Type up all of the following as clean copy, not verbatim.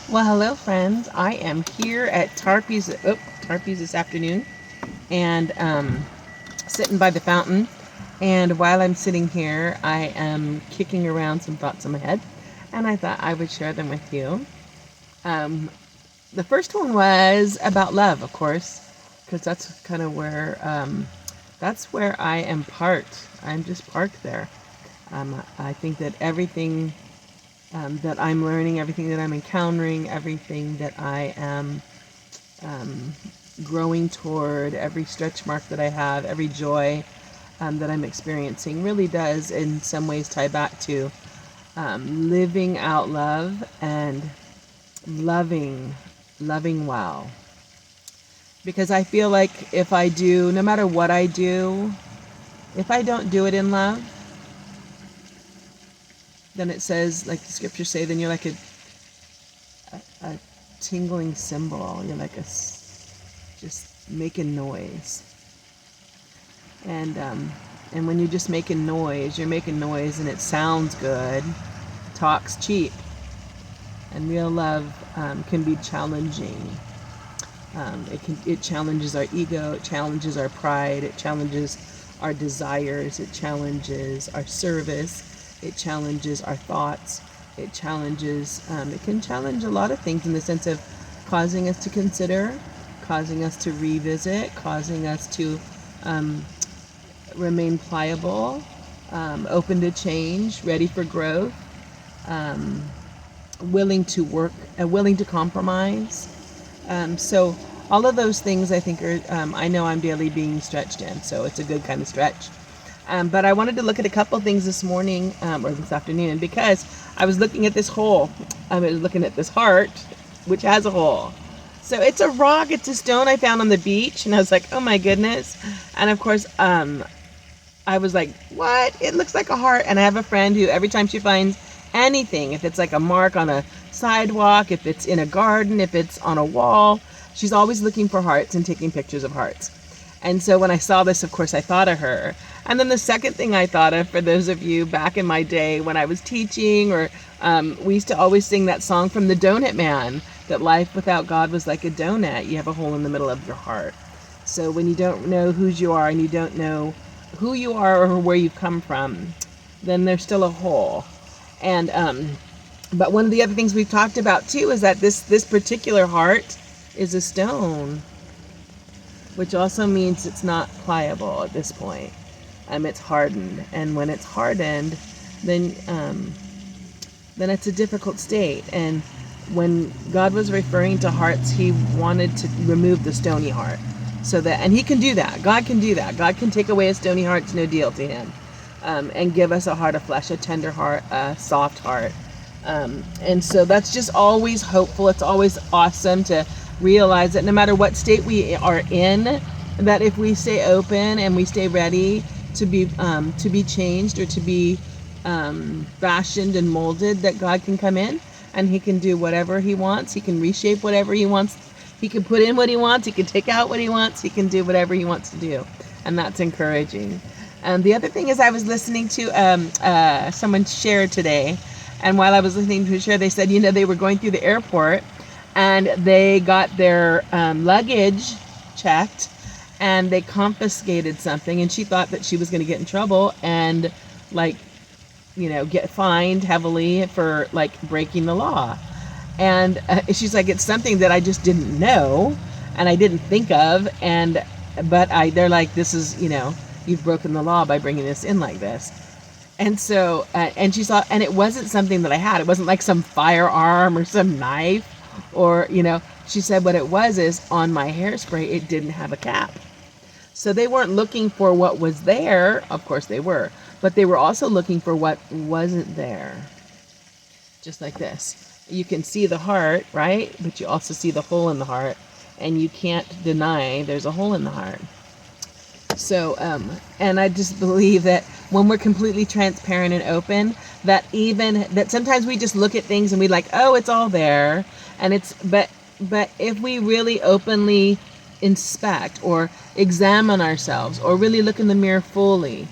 Well, hello, friends. I am here at Tarpey's this afternoon, and sitting by the fountain. And while I'm sitting here, I am kicking around some thoughts in my head, and I thought I would share them with you. Um, the first one was about love, of course, because that's kind of where that's where I am parked. I'm just parked there. I think that everything that I'm learning, everything that I'm encountering, everything that I am um, growing toward, every stretch mark that I have, every joy that I'm experiencing really does in some ways tie back to living out love and loving, loving well. Because I feel like if I do, no matter what I do, if I don't do it in love, then it says, like the scriptures say, then you're like a tingling cymbal. You're like just making noise. And and when you're just making noise, you're making noise and it sounds good. Talk's cheap. And real love can be challenging. It challenges our ego. It challenges our pride. It challenges our desires. It challenges our service. It challenges our thoughts. It challenges. It can challenge a lot of things in the sense of causing us to consider, causing us to revisit, causing us to remain pliable, open to change, ready for growth, um, willing to work, willing to compromise. So all of those things I think are, I know I'm daily being stretched in, so it's a good kind of stretch. But I wanted to look at a couple things this morning or this afternoon because I was looking at this hole. I was looking at this heart, which has a hole. So it's a rock, it's a stone I found on the beach, and I was like, oh my goodness. And of course, I was like, what? It looks like a heart. And I have a friend who every time she finds anything, if it's like a mark on a sidewalk, if it's in a garden, if it's on a wall, she's always looking for hearts and taking pictures of hearts. And so when I saw this, of course, I thought of her. And then the second thing I thought of, for those of you back in my day when I was teaching, or we used to always sing that song from the Donut Man, that life without God was like a donut. You have a hole in the middle of your heart. So when you don't know whose you are and you don't know who you are or where you've come from, then there's still a hole. And but one of the other things we've talked about too is that this particular heart is a stone, which also means it's not pliable at this point. It's hardened, and when it's hardened, then it's a difficult state. And when God was referring to hearts, He wanted to remove the stony heart, so that, and He can do that. God can do that. God can take away a stony heart; it's no deal to Him, and give us a heart of flesh, a tender heart, a soft heart. And so that's just always hopeful. It's always awesome to realize that no matter what state we are in, that if we stay open and we stay ready to be changed or to be fashioned and molded, that God can come in and He can do whatever He wants. He can reshape whatever He wants. He can put in what He wants. He can take out what He wants. He can do whatever He wants to do, and that's encouraging. And the other thing is, I was listening to someone share today, and while I was listening to share, they said, they were going through the airport and they got their luggage checked and they confiscated something, and she thought that she was going to get in trouble and like get fined heavily for like breaking the law. And she's like, it's something that I just didn't know and I didn't think of, and they're like, this is, you've broken the law by bringing this in like this. And so, and she saw, and it wasn't something that I had. It wasn't like some firearm or some knife, or, she said what it was is, on my hairspray, it didn't have a cap. So they weren't looking for what was there. Of course they were, but they were also looking for what wasn't there. Just like this. You can see the heart, right? But you also see the hole in the heart, and you can't deny there's a hole in the heart. So, and I just believe that when we're completely transparent and open, that sometimes we just look at things and we like, oh, it's all there. And but if we really openly inspect or examine ourselves or really look in the mirror fully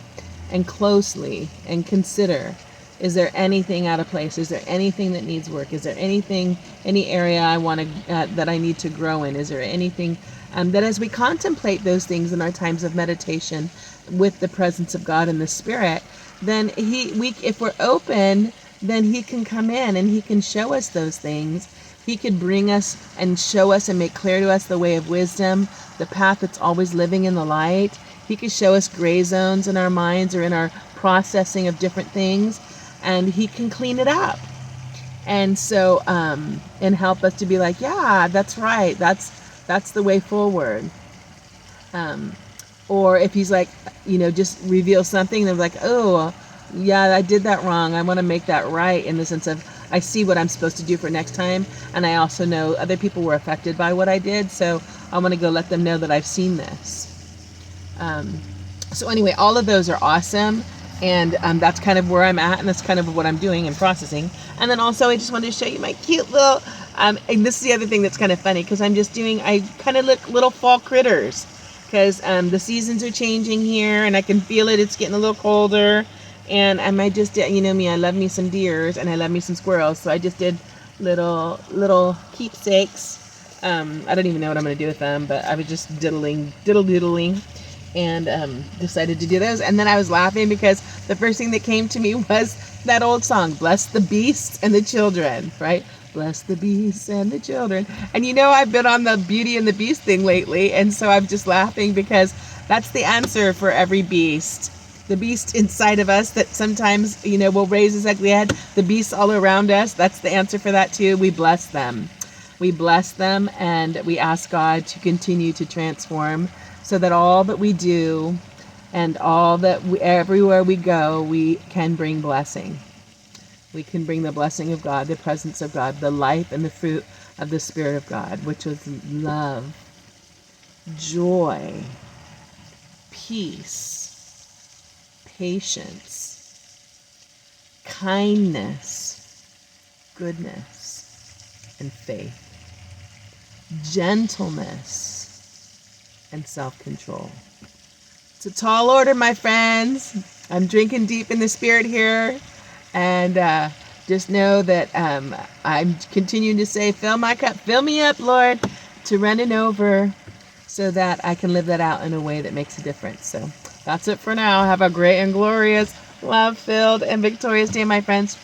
and closely and consider, Is there anything out of place? Is there anything that needs work? Is there anything, any area I want to, that I need to grow in? Is there anything that as we contemplate those things in our times of meditation with the presence of God and the Spirit, then if we're open, then He can come in and He can show us those things. He could bring us and show us and make clear to us the way of wisdom, the path that's always living in the light. He could show us gray zones in our minds or in our processing of different things, and He can clean it up. And so, and help us to be like, yeah, that's right. That's the way forward. Or if He's like, just reveal something, they're like, oh, yeah, I did that wrong. I want to make that right, in the sense of I see what I'm supposed to do for next time. And I also know other people were affected by what I did. So I want to go let them know that I've seen this. So anyway, all of those are awesome. And that's kind of where I'm at. And that's kind of what I'm doing and processing. And then also I just wanted to show you my cute little, and this is the other thing that's kind of funny, because I kind of look little fall critters. Because the seasons are changing here and I can feel it. It's getting a little colder. And I might just, me, I love me some deers and I love me some squirrels. So I just did little keepsakes. I don't even know what I'm going to do with them, but I was just diddle-doodling, and decided to do those. And then I was laughing because the first thing that came to me was that old song, Bless the Beasts and the Children, right? Bless the beasts and the children. And I've been on the Beauty and the Beast thing lately, and so I'm just laughing because that's the answer for every beast. The beast inside of us that sometimes, will raise his ugly head. The beasts all around us, that's the answer for that too. We bless them. We bless them, and we ask God to continue to transform so that all that we do and everywhere we go, we can bring blessing. We can bring the blessing of God, the presence of God, the life and the fruit of the Spirit of God, which is love, joy, peace, patience, kindness, goodness, and faith, gentleness, and self-control. It's a tall order, my friends. I'm drinking deep in the Spirit here, and just know that I'm continuing to say, fill my cup, fill me up, Lord, to running over, so that I can live that out in a way that makes a difference. So that's it for now. Have a great and glorious, love-filled, and victorious day, my friends.